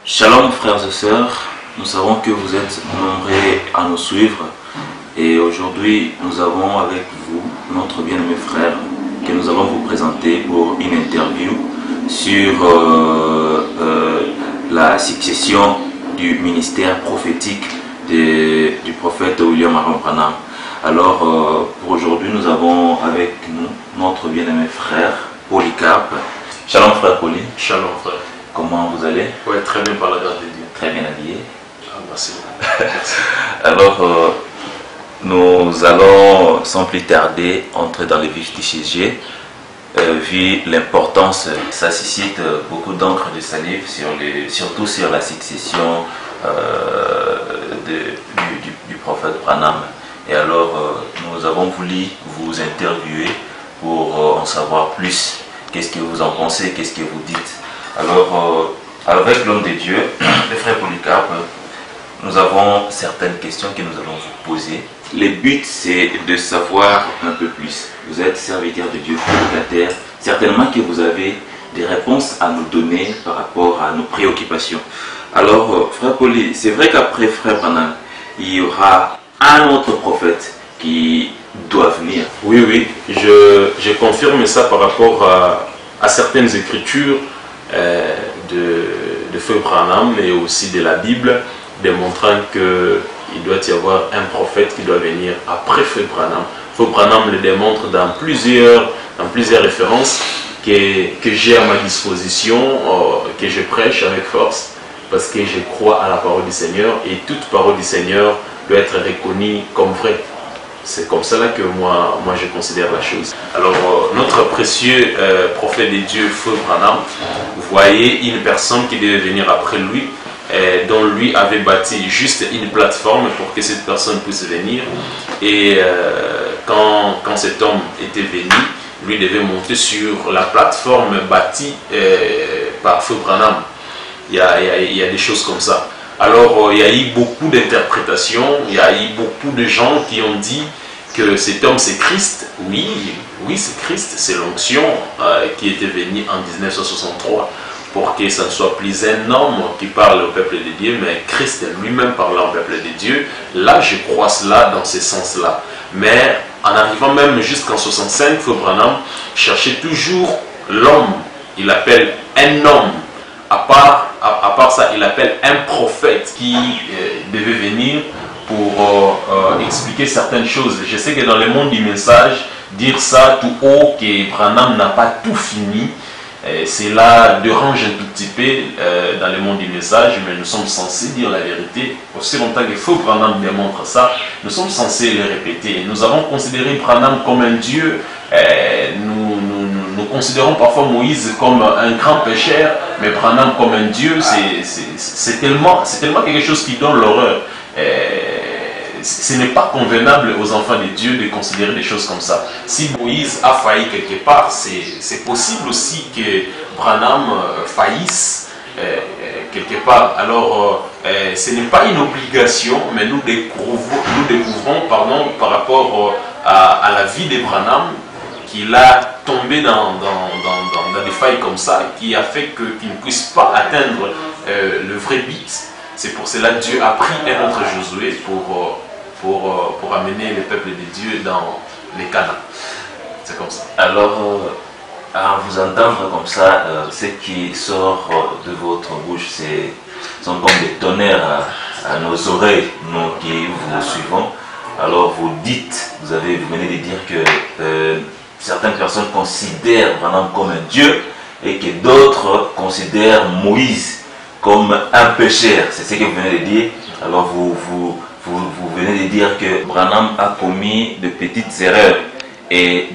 Shalom frères et sœurs, nous savons que vous êtes nombreux à nous suivre et aujourd'hui nous avons avec vous notre bien-aimé frère que nous allons vous présenter pour une interview sur la succession du ministère prophétique du prophète William Aaron Branham. Alors pour aujourd'hui nous avons avec nous notre bien-aimé frère Polycarpe. Shalom frère Poly. Shalom frère. Comment vous allez? Oui, très bien par la grâce de Dieu. Très bien habillé. Ah, merci. Merci. Alors, nous allons sans plus tarder entrer dans le vif du sujet. Vu l'importance, ça suscite beaucoup d'encre de salive, surtout sur la succession du prophète Branham. Et alors, nous avons voulu vous interviewer pour en savoir plus. Qu'est-ce que vous en pensez? Qu'est-ce que vous dites? Alors, avec l'homme de Dieu, le frère Polycarpe, nous avons certaines questions que nous allons vous poser. Le but, c'est de savoir un peu plus. Vous êtes serviteur de Dieu, prédicateur. Certainement que vous avez des réponses à nous donner par rapport à nos préoccupations. Alors, frère Poly, c'est vrai qu'après frère Branham, il y aura un autre prophète qui doit venir. Oui, je confirme ça par rapport à certaines écritures de Feu Branham et aussi de la Bible, démontrant qu'il doit y avoir un prophète qui doit venir après Feu Branham. Feu Branham le démontre dans plusieurs références que j'ai à ma disposition, que je prêche avec force, parce que je crois à la parole du Seigneur et toute parole du Seigneur doit être reconnue comme vraie. C'est comme cela que moi je considère la chose. Alors notre précieux prophète de Dieu, Feu Branham, vous voyez une personne qui devait venir après lui, dont lui avait bâti juste une plateforme pour que cette personne puisse venir. Et quand cet homme était venu, lui devait monter sur la plateforme bâtie par Feu Branham. Il y a des choses comme ça. Alors, il y a eu beaucoup d'interprétations, il y a eu beaucoup de gens qui ont dit que cet homme c'est Christ. Oui, c'est Christ, c'est l'onction qui était venue en 1963 pour que ça ne soit plus un homme qui parle au peuple de Dieu, mais Christ lui-même parlant au peuple de Dieu. Là, je crois cela dans ce sens-là. Mais en arrivant même jusqu'en 65, Feu Branham cherchait toujours l'homme. Il appelle un homme. À part ça, il appelle un prophète qui devait venir pour expliquer certaines choses. Je sais que dans le monde du message, dire ça tout haut, que Branham n'a pas tout fini, cela dérange un tout petit peu dans le monde du message, mais nous sommes censés dire la vérité. Aussi longtemps que Feu Branham démontre ça, nous sommes censés le répéter. Nous avons considéré Branham comme un Dieu. Nous considérons parfois Moïse comme un grand pécheur, mais Branham comme un Dieu. C'est tellement quelque chose qui donne l'horreur. Ce n'est pas convenable aux enfants de Dieu de considérer des choses comme ça. Si Moïse a failli quelque part, c'est possible aussi que Branham faillisse quelque part. Alors, ce n'est pas une obligation, mais nous découvrons par rapport à la vie de Branham, qu'il a tombé dans des failles comme ça, qui a fait qu'il ne puisse pas atteindre le vrai but. C'est pour cela que Dieu a pris un autre Josué pour amener le peuple de Dieu dans les Canaan. C'est comme ça. Alors, à vous entendre comme ça, ce qui sort de votre bouche, sont comme des tonnerres à nos oreilles, nous qui vous suivons. Alors vous venez de dire que certaines personnes considèrent Branham comme un Dieu et que d'autres considèrent Moïse comme un pécheur. C'est ce que vous venez de dire. Alors vous venez de dire que Branham a commis de petites erreurs. Et